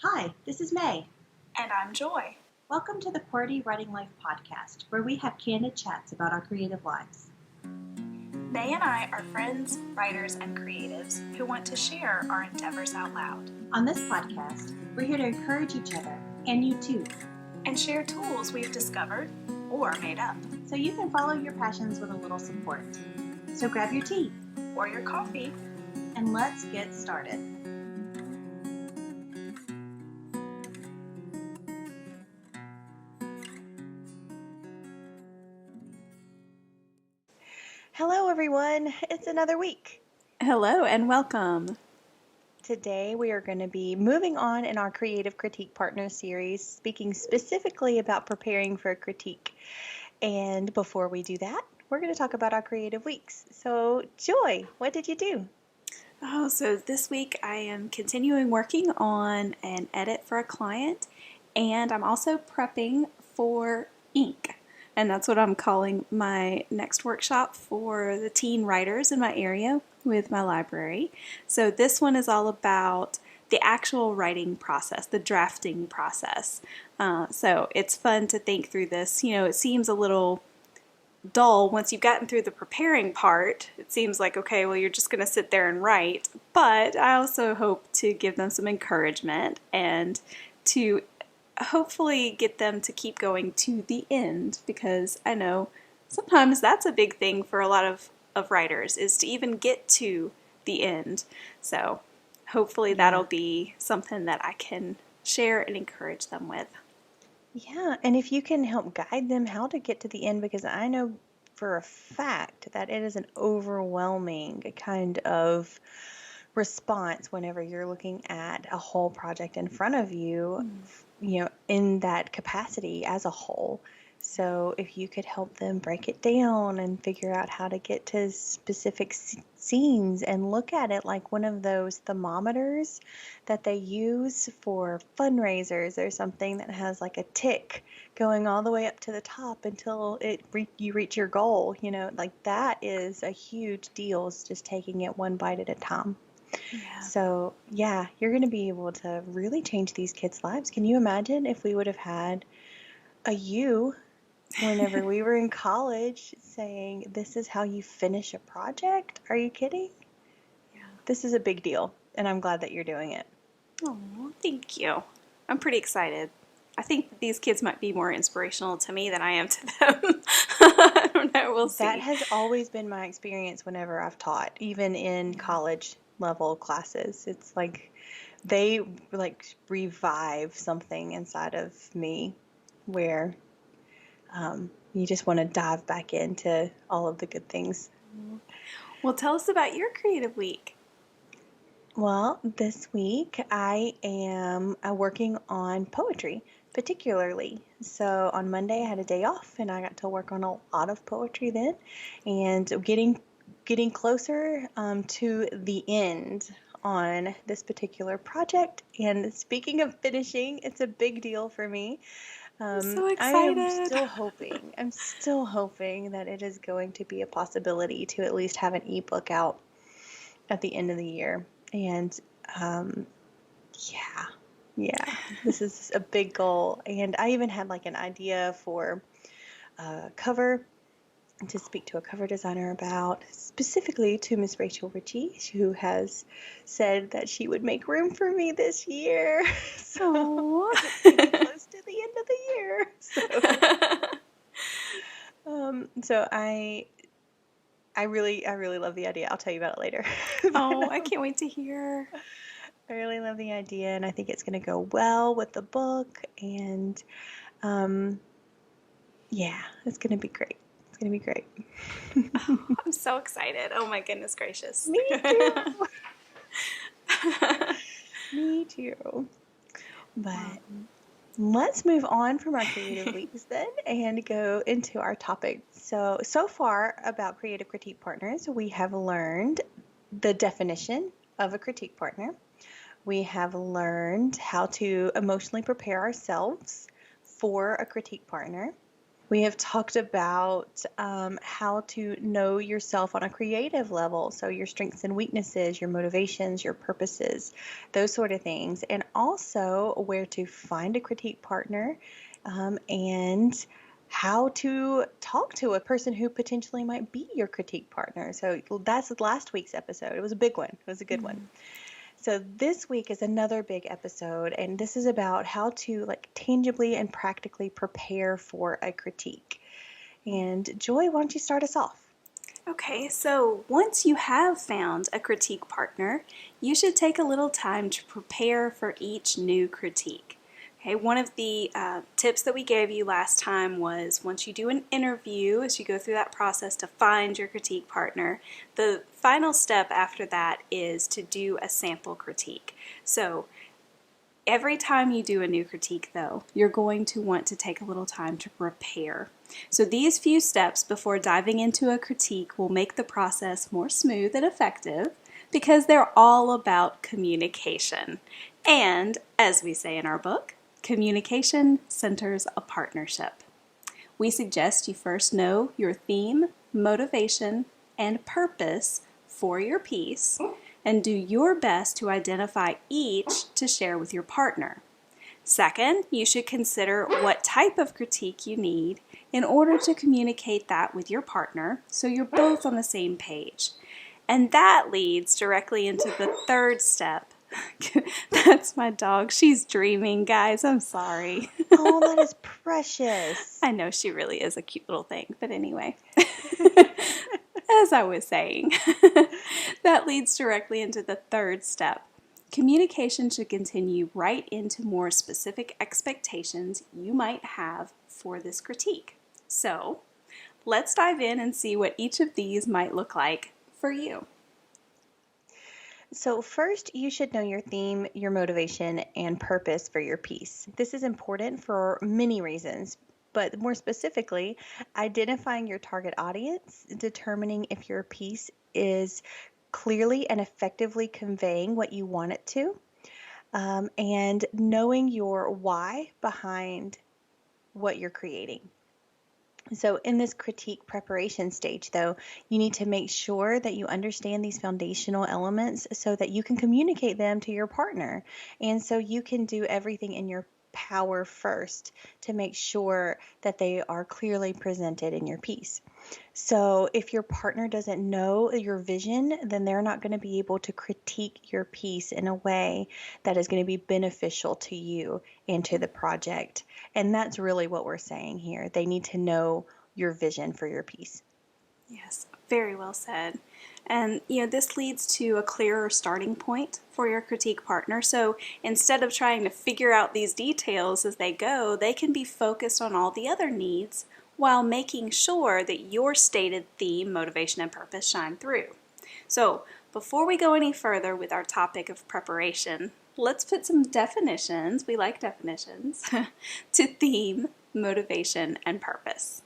Hi, this is May. And I'm Joy. Welcome to the QWERTY Writing Life podcast, where we have candid chats about our creative lives. May and I are friends, writers, and creatives who want to share our endeavors out loud. On this podcast, we're here to encourage each other, and you too, and share tools we've discovered or made up. so you can follow your passions with a little support. So grab your tea or your coffee, and let's get started. Hello everyone, it's another week. Hello and welcome. Today we are going to be moving on in our Creative Critique Partner series, speaking specifically about preparing for a critique. And before we do that, we're going to talk about our creative weeks. So Joy, what did you do? So this week I am continuing working on an edit for a client, and I'm also prepping for ink. And that's what I'm calling my next workshop for the teen writers in my area with my library. So this one is all about the actual writing process, the drafting process. So it's fun to think through this. You know, it seems a little dull once you've gotten through the preparing part. It seems like, okay, well, you're just going to sit there and write. But I also hope to give them some encouragement and to hopefully get them to keep going to the end, because I know sometimes that's a big thing for a lot of writers, is to even get to the end. So hopefully that'll be something that I can share and encourage them with. Yeah, and if you can help guide them how to get to the end, because I know for a fact that it is an overwhelming kind of response whenever you're looking at a whole project in front of you, you know, in that capacity as a whole. So if you could help them break it down and figure out how to get to specific scenes and look at it like one of those thermometers that they use for fundraisers or something that has like a tick going all the way up to the top until you reach your goal, you know, like that is a huge deal. It's just taking it one bite at a time. Yeah. So, yeah, you're going to be able to really change these kids' lives. Can you imagine if we would have had a you whenever we were in college saying, this is how you finish a project? Are you kidding? Yeah. This is a big deal, and I'm glad that you're doing it. Oh, thank you. I'm pretty excited. I think these kids might be more inspirational to me than I am to them. I don't know, we'll see. That has always been my experience whenever I've taught, even in college level classes. It's like they like revive something inside of me where you just want to dive back into all of the good things. Well, tell us about your creative week. Well, this week I am working on poetry, particularly. So on Monday I had a day off and I got to work on a lot of poetry then, and getting closer to the end on this particular project. And speaking of finishing, it's a big deal for me. I'm so excited. I'm still hoping that it is going to be a possibility to at least have an ebook out at the end of the year. And yeah, this is a big goal. And I even had like an idea for a cover to speak to a cover designer about, specifically to Miss Rachel Ritchie, who has said that she would make room for me this year. So it's getting close to the end of the year. So I really love the idea. I'll tell you about it later. Oh, I can't wait to hear. I really love the idea, and I think it's going to go well with the book, and yeah, it's going to be great. It's going to be great. Oh, I'm so excited. Oh my goodness gracious. Me too. Me too. But let's move on from our creative weeks then and go into our topic. So far about creative critique partners, we have learned the definition of a critique partner. We have learned how to emotionally prepare ourselves for a critique partner. We have talked about how to know yourself on a creative level, so your strengths and weaknesses, your motivations, your purposes, those sort of things, and also where to find a critique partner, and how to talk to a person who potentially might be your critique partner. So that's last week's episode. It was a big one. It was a good one. So this week is another big episode, and this is about how to tangibly and practically prepare for a critique. And Joy, why don't you start us off? Okay, so once you have found a critique partner, you should take a little time to prepare for each new critique. Okay, one of the tips that we gave you last time was once you do an interview, as you go through that process to find your critique partner, the final step after that is to do a sample critique. So every time you do a new critique, though, you're going to want to take a little time to prepare. So these few steps before diving into a critique will make the process more smooth and effective because they're all about communication. And, as we say in our book, communication centers a partnership. We suggest you first know your theme, motivation, and purpose for your piece, and do your best to identify each to share with your partner. Second, you should consider what type of critique you need in order to communicate that with your partner so you're both on the same page. And that leads directly into the third step. That's my dog. She's dreaming, guys. I'm sorry. Oh, that is precious. I know she really is a cute little thing, but anyway. As I was saying, that leads directly into the third step. Communication should continue right into more specific expectations you might have for this critique. So, let's dive in and see what each of these might look like for you. So first, you should know your theme, your motivation, and purpose for your piece. This is important for many reasons, but more specifically, identifying your target audience, determining if your piece is clearly and effectively conveying what you want it to, and knowing your why behind what you're creating. So in this critique preparation stage, though, you need to make sure that you understand these foundational elements so that you can communicate them to your partner. And so you can do everything in your power first to make sure that they are clearly presented in your piece. So if your partner doesn't know your vision, then they're not going to be able to critique your piece in a way that is going to be beneficial to you and to the project. And that's really what we're saying here. They need to know your vision for your piece. Yes, very well said. And this leads to a clearer starting point for your critique partner. So instead of trying to figure out these details as they go, they can be focused on all the other needs while making sure that your stated theme, motivation, and purpose shine through. So before we go any further with our topic of preparation, let's put some definitions, we like definitions, to theme, motivation, and purpose.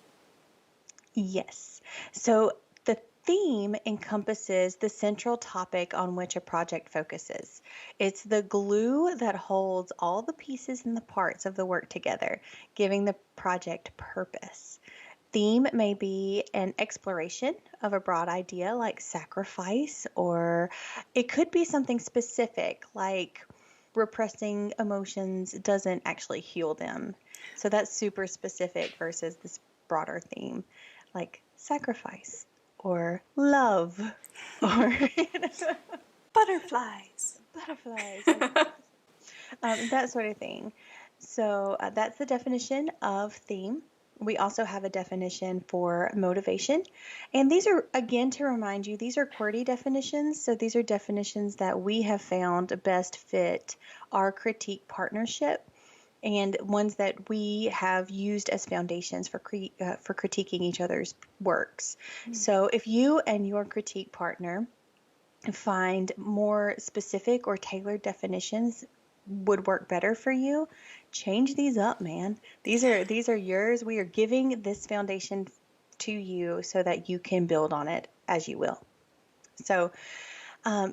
Yes. So the theme encompasses the central topic on which a project focuses. It's the glue that holds all the pieces and the parts of the work together, giving the project purpose. Theme may be an exploration of a broad idea like sacrifice, or it could be something specific like repressing emotions doesn't actually heal them. So that's super specific versus this broader theme like sacrifice or love or Butterflies. That sort of thing. So that's the definition of theme. We also have a definition for motivation. And these are, again, to remind you, these are QWERTY definitions. So these are definitions that we have found best fit our critique partnership and ones that we have used as foundations for critiquing each other's works. So if you and your critique partner find more specific or tailored definitions would work better for you, change these up, man. These are yours. We are giving this foundation to you so that you can build on it as you will. So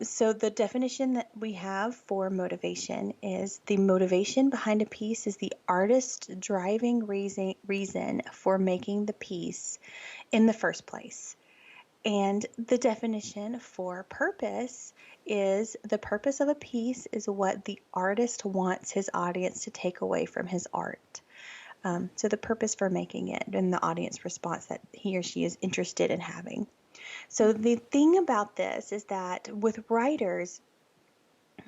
So the definition that we have for motivation is the motivation behind a piece is the artist's driving reason for making the piece in the first place. And the definition for purpose is the purpose of a piece is what the artist wants his audience to take away from his art. So the purpose for making it and the audience response that he or she is interested in having. So the thing about this is that with writers,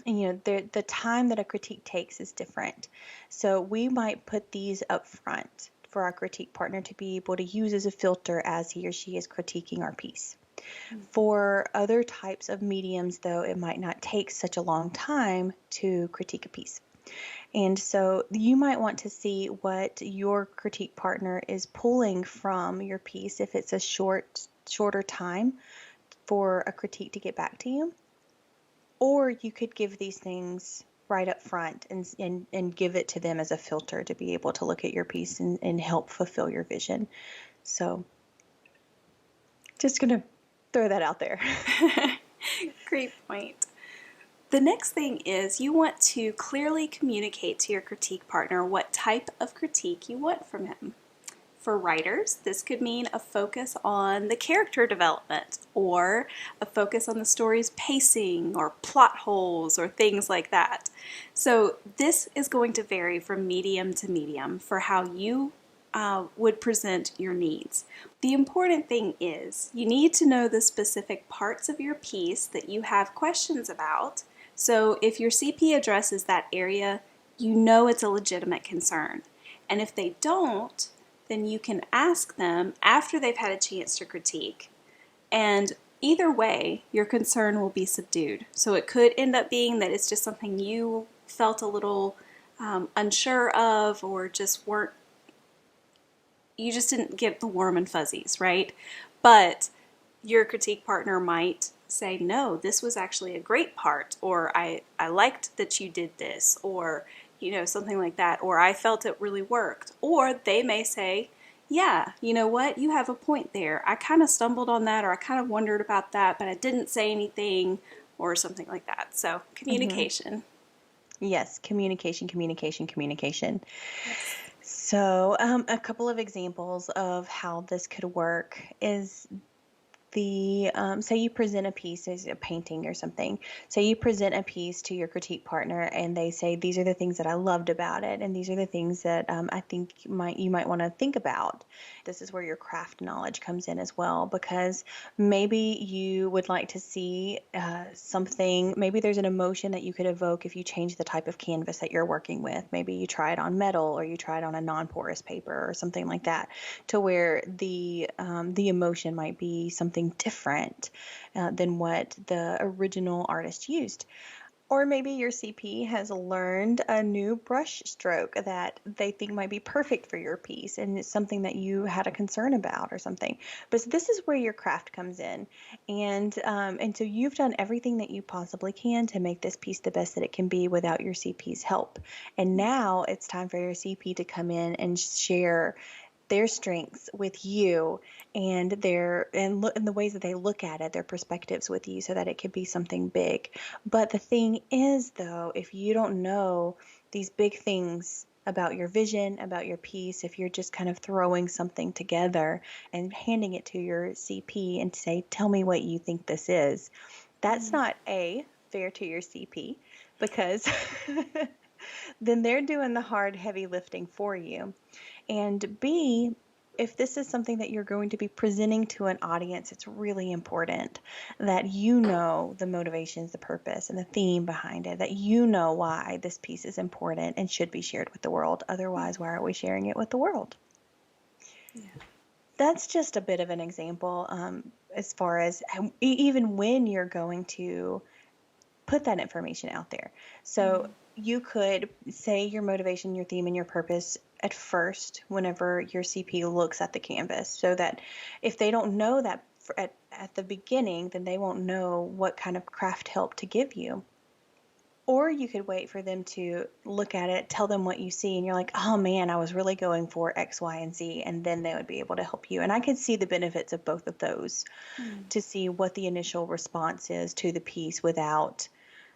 the time that a critique takes is different. So we might put these up front for our critique partner to be able to use as a filter as he or she is critiquing our piece. For other types of mediums, though, it might not take such a long time to critique a piece. And so you might want to see what your critique partner is pulling from your piece if it's a shorter time for a critique to get back to you. Or you could give these things right up front and give it to them as a filter to be able to look at your piece and help fulfill your vision. So just going to throw that out there. Great point. The next thing is you want to clearly communicate to your critique partner what type of critique you want from him. For writers, this could mean a focus on the character development or a focus on the story's pacing or plot holes or things like that. So this is going to vary from medium to medium for how you would present your needs. The important thing is you need to know the specific parts of your piece that you have questions about. So if your CP addresses that area, you know it's a legitimate concern. And if they don't, then you can ask them after they've had a chance to critique. And either way, your concern will be subdued. So it could end up being that it's just something you felt a little unsure of, or you just didn't get the warm and fuzzies, right? But your critique partner might say, no, this was actually a great part, or I liked that you did this, or something like that, or I felt it really worked. Or they may say, yeah, you know what, you have a point there. I kind of stumbled on that, or I kind of wondered about that, but I didn't say anything, or something like that. So communication. Yes, communication. Yes. So a couple of examples of how this could work is say you present a piece as a painting or something. So you present a piece to your critique partner and they say, these are the things that I loved about it. And these are the things that I think you might want to think about. This is where your craft knowledge comes in as well, because maybe you would like to see something, maybe there's an emotion that you could evoke if you change the type of canvas that you're working with. Maybe you try it on metal or you try it on a non-porous paper or something like that, to where the emotion might be something different than what the original artist used. Or maybe your CP has learned a new brush stroke that they think might be perfect for your piece, and it's something that you had a concern about or something. But this is where your craft comes in, and so you've done everything that you possibly can to make this piece the best that it can be without your CP's help. And now it's time for your CP to come in and share their strengths with you and the ways that they look at it, their perspectives with you, so that it could be something big. But the thing is, though, if you don't know these big things about your vision, about your piece, if you're just kind of throwing something together and handing it to your CP and say, tell me what you think this is, that's not fair to your CP, because then they're doing the hard, heavy lifting for you. And B, if this is something that you're going to be presenting to an audience, it's really important that you know the motivations, the purpose, and the theme behind it, that you know why this piece is important and should be shared with the world. Otherwise, why are we sharing it with the world? Yeah. That's just a bit of an example as far as even when you're going to put that information out there. So you could say your motivation, your theme, and your purpose at first whenever your CP looks at the canvas, so that if they don't know that at the beginning, then they won't know what kind of craft help to give you. Or you could wait for them to look at it, tell them what you see, and you're like, oh man, I was really going for X, Y, and Z, and then they would be able to help you. And I could see the benefits of both of those Mm. to see what the initial response is to the piece without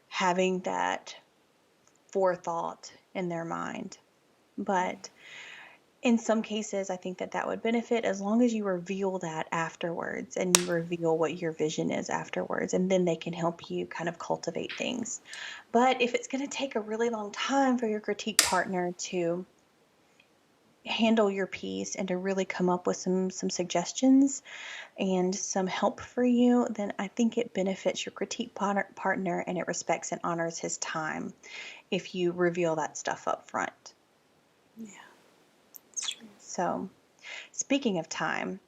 having that forethought in their mind. But in some cases, I think that that would benefit as long as you reveal that afterwards and you reveal what your vision is afterwards, and then they can help you kind of cultivate things. But if it's going to take a really long time for your critique partner to handle your piece and to really come up with some suggestions and some help for you, then I think it benefits your critique partner and it respects and honors his time if you reveal that stuff up front. Yeah, that's true. So, speaking of time,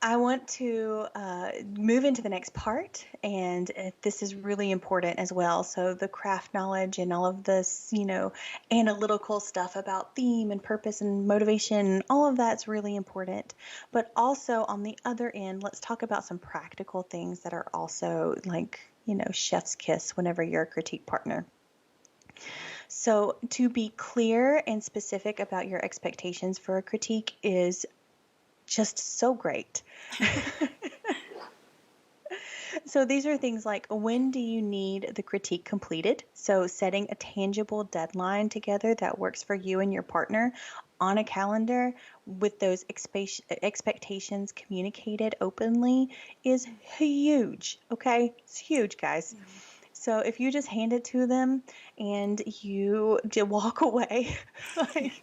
I want to move into the next part, and this is really important as well. So, the craft knowledge and all of this, analytical stuff about theme and purpose and motivation, all of that's really important. But also, on the other end, let's talk about some practical things that are also like, chef's kiss whenever you're a critique partner. So, to be clear and specific about your expectations for a critique is just so great. So these are things like, when do you need the critique completed? So setting a tangible deadline together that works for you and your partner on a calendar with those expectations communicated openly is huge. Okay? It's huge, guys. So if you just hand it to them and you walk away, like,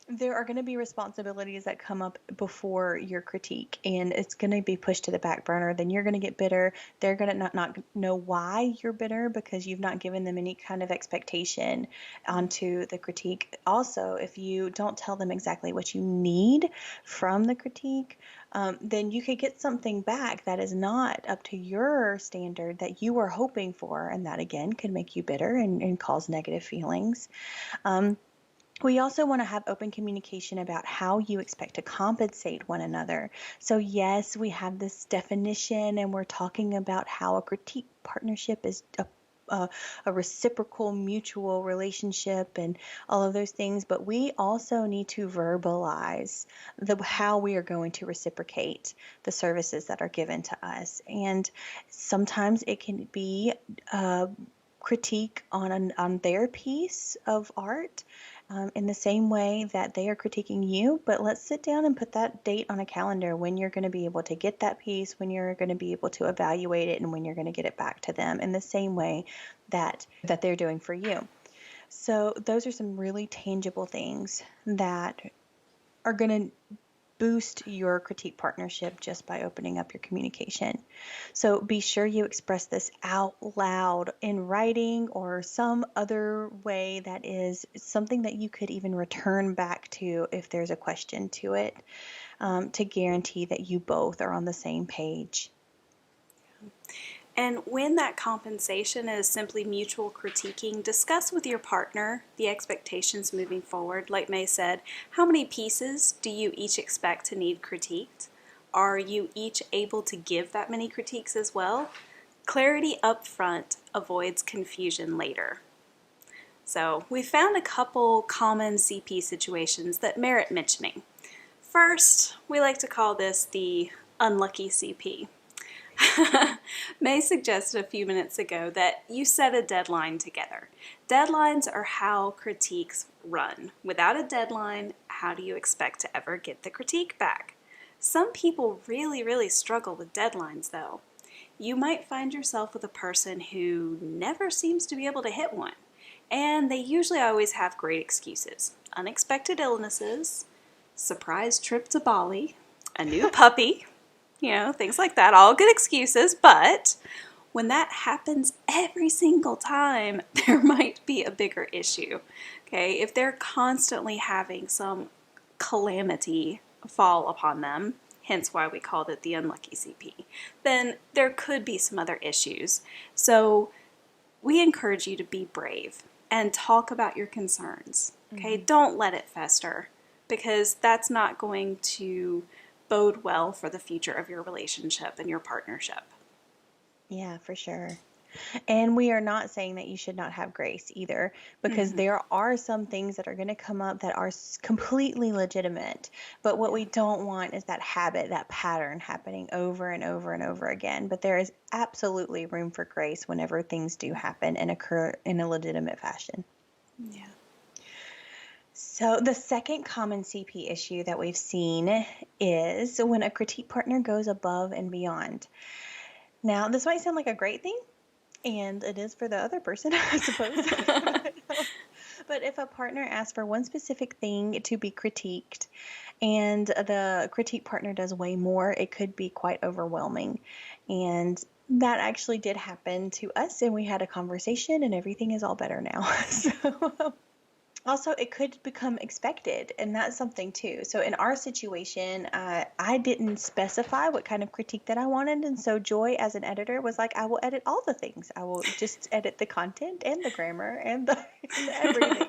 there are going to be responsibilities that come up before your critique, and it's going to be pushed to the back burner. Then you're going to get bitter. They're going to not know why you're bitter because you've not given them any kind of expectation onto the critique. Also, if you don't tell them exactly what you need from the critique, then you could get something back that is not up to your standard that you were hoping for, and that again could make you bitter and cause negative feelings. We also want to have open communication about how you expect to compensate one another. So, yes, we have this definition, and we're talking about how a critique partnership is a reciprocal, mutual relationship and all of those things. But we also need to verbalize how we are going to reciprocate the services that are given to us. And sometimes it can be critique on their piece of art, in the same way that they are critiquing you. But let's sit down and put that date on a calendar when you're going to be able to get that piece, when you're going to be able to evaluate it, and when you're going to get it back to them in the same way that they're doing for you. So those are some really tangible things that are going to boost your critique partnership just by opening up your communication. So be sure you express this out loud in writing or some other way that is something that you could even return back to if there's a question to it, to guarantee that you both are on the same page. And when that compensation is simply mutual critiquing, discuss with your partner the expectations moving forward. Like May said, how many pieces do you each expect to need critiqued? Are you each able to give that many critiques as well? Clarity up front avoids confusion later. So we found a couple common CP situations that merit mentioning. First, we like to call this the unlucky CP. May suggested a few minutes ago that you set a deadline together. Deadlines are how critiques run. Without a deadline, how do you expect to ever get the critique back? Some people really struggle with deadlines though. You might find yourself with a person who never seems to be able to hit one, and they usually always have great excuses. Unexpected illnesses, surprise trip to Bali, a new puppy, things like that, all good excuses, but when that happens every single time, there might be a bigger issue, okay? If they're constantly having some calamity fall upon them, hence why we called it the unlucky CP, then there could be some other issues. So we encourage you to be brave and talk about your concerns, okay? Don't let it fester, because that's not going to bode well for the future of your relationship and your partnership. Yeah, for sure. And we are not saying that you should not have grace either, because Mm-hmm. there are some things that are going to come up that are completely legitimate. But what Yeah. we don't want is that habit, that pattern happening over and over and over again. But there is absolutely room for grace whenever things do happen and occur in a legitimate fashion. Yeah. So, the second common CP issue that we've seen is when a critique partner goes above and beyond. Now, this might sound like a great thing, and it is for the other person, I suppose. But if a partner asks for one specific thing to be critiqued and the critique partner does way more, it could be quite overwhelming. And that actually did happen to us, and we had a conversation, and everything is all better now. So, also, it could become expected, and that's something too. So, in our situation, I didn't specify what kind of critique that I wanted, and so Joy, as an editor, was like, "I will edit all the things. I will just edit the content and the grammar and and everything."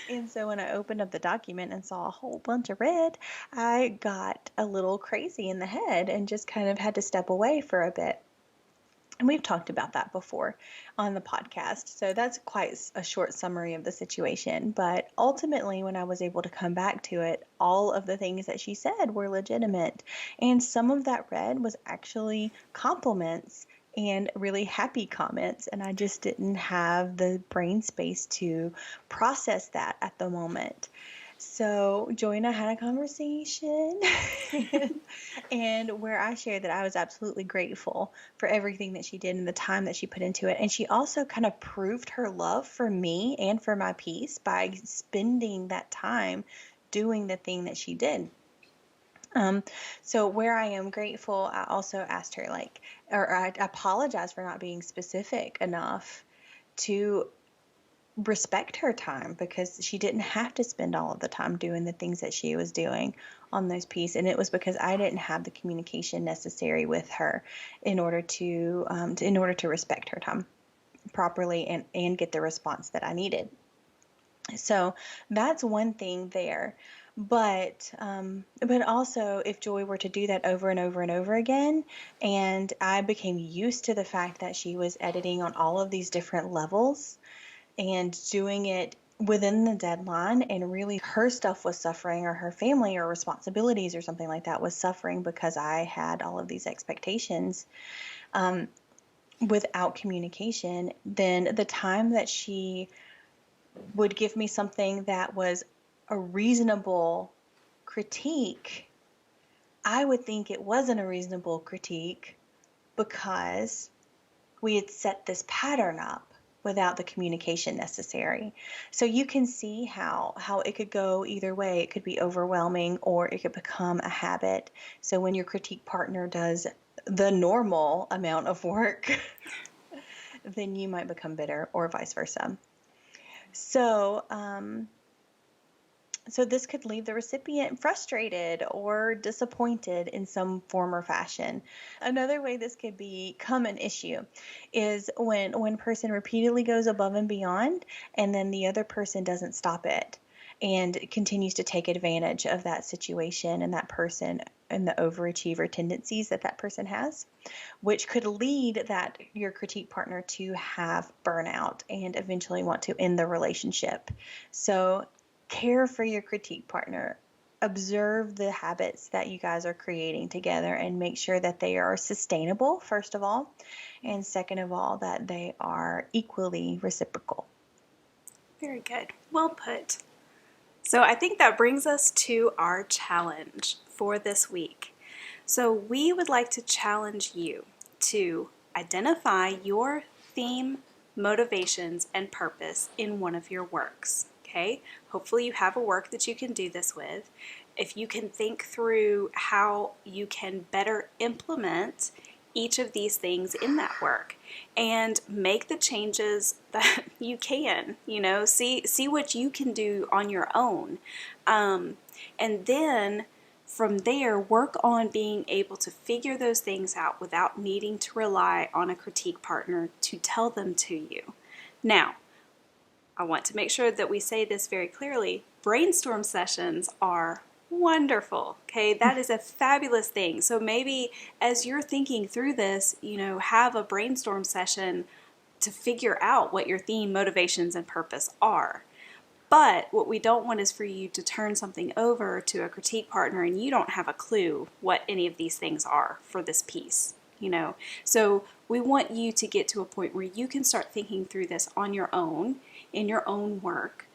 And so, when I opened up the document and saw a whole bunch of red, I got a little crazy in the head and just kind of had to step away for a bit. And we've talked about that before on the podcast. So that's quite a short summary of the situation. But ultimately, when I was able to come back to it, all of the things that she said were legitimate. And some of that red was actually compliments and really happy comments. And I just didn't have the brain space to process that at the moment. So Joy and I had a conversation and where I shared that I was absolutely grateful for everything that she did and the time that she put into it. And she also kind of proved her love for me and for my piece by spending that time doing the thing that she did. Um, so where I am grateful, I also asked her or I apologized for not being specific enough to respect her time, because she didn't have to spend all of the time doing the things that she was doing on those pieces, and it was because I didn't have the communication necessary with her in order to respect her time properly and get the response that I needed. So that's one thing there. But also, if Joy were to do that over and over and over again, and I became used to the fact that she was editing on all of these different levels and doing it within the deadline, and really her stuff was suffering, or her family or responsibilities or something like that was suffering because I had all of these expectations, um, without communication, then the time that she would give me something that was a reasonable critique, I would think it wasn't a reasonable critique because we had set this pattern up without the communication necessary. So you can see how it could go either way. It could be overwhelming, or it could become a habit. So when your critique partner does the normal amount of work, then you might become bitter, or vice versa. So, so this could leave the recipient frustrated or disappointed in some form or fashion. Another way this could become an issue is when one person repeatedly goes above and beyond, and then the other person doesn't stop it and continues to take advantage of that situation and that person and the overachiever tendencies that that person has, which could lead that your critique partner to have burnout and eventually want to end the relationship. So care for your critique partner. Observe the habits that you guys are creating together and make sure that they are sustainable, first of all, and second of all, that they are equally reciprocal. Very good. Well put. So I think that brings us to our challenge for this week. So we would like to challenge you to identify your theme, motivations, and purpose in one of your works. Okay? Hopefully you have a work that you can do this with. If you can think through how you can better implement each of these things in that work and make the changes that you can, see what you can do on your own, and then from there work on being able to figure those things out without needing to rely on a critique partner to tell them to you. Now, I want to make sure that we say this very clearly. Brainstorm sessions are wonderful. Okay, that is a fabulous thing. So maybe as you're thinking through this, have a brainstorm session to figure out what your theme, motivations, and purpose are. But what we don't want is for you to turn something over to a critique partner and you don't have a clue what any of these things are for this piece, you know. So we want you to get to a point where you can start thinking through this on your own, in your own work,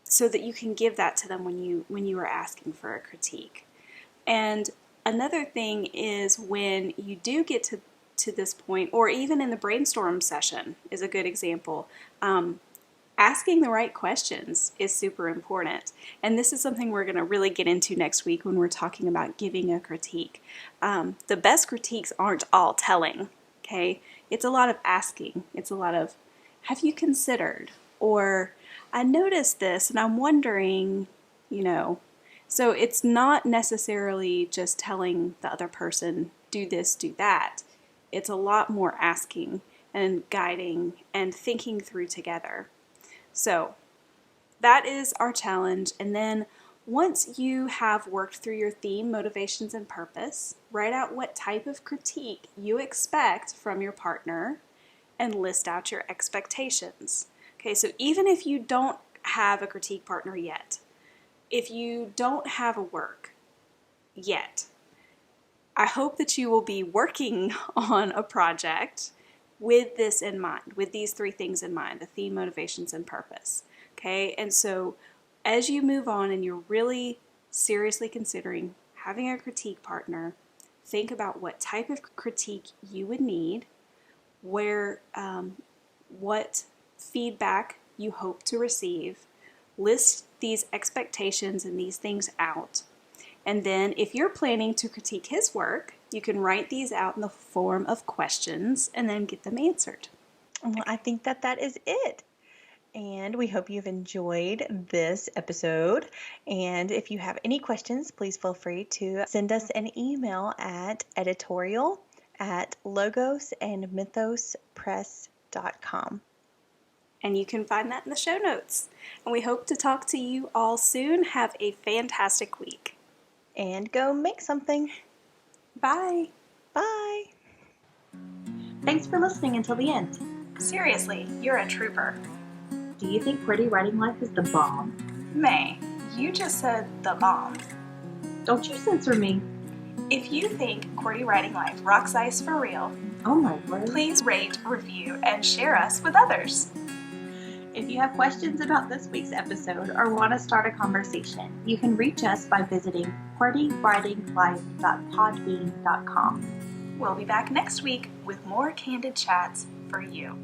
so that you can give that to them when you are asking for a critique. And another thing is when you do get to this point, or even in the brainstorm session is a good example, asking the right questions is super important. And this is something we're going to really get into next week when we're talking about giving a critique. The best critiques aren't all telling, okay? It's a lot of asking. It's a lot of, have you considered? Or, I noticed this and I'm wondering, you know. So it's not necessarily just telling the other person, do this, do that. It's a lot more asking and guiding and thinking through together. So that is our challenge. And then once you have worked through your theme, motivations, and purpose, write out what type of critique you expect from your partner and list out your expectations. Okay, so even if you don't have a critique partner yet, if you don't have a work yet, I hope that you will be working on a project with this in mind, with these three things in mind, the theme, motivations, and purpose. Okay, and so as you move on and you're really seriously considering having a critique partner, think about what type of critique you would need, where, what feedback you hope to receive, list these expectations and these things out. And then if you're planning to critique his work, you can write these out in the form of questions and then get them answered. Well, I think that is it. And we hope you've enjoyed this episode. And if you have any questions, please feel free to send us an email at editorial@logosandmythospress.com. And you can find that in the show notes. And we hope to talk to you all soon. Have a fantastic week. And go make something. Bye. Bye. Thanks for listening until the end. Seriously, you're a trooper. Do you think QWERTY Writing Life is the bomb? May, you just said the bomb. Don't you censor me. If you think QWERTY Writing Life rocks ice for real, Oh my word. please rate, review, and share us with others. If you have questions about this week's episode or want to start a conversation, you can reach us by visiting QWERTYWritingLife.podbean.com. We'll be back next week with more candid chats for you.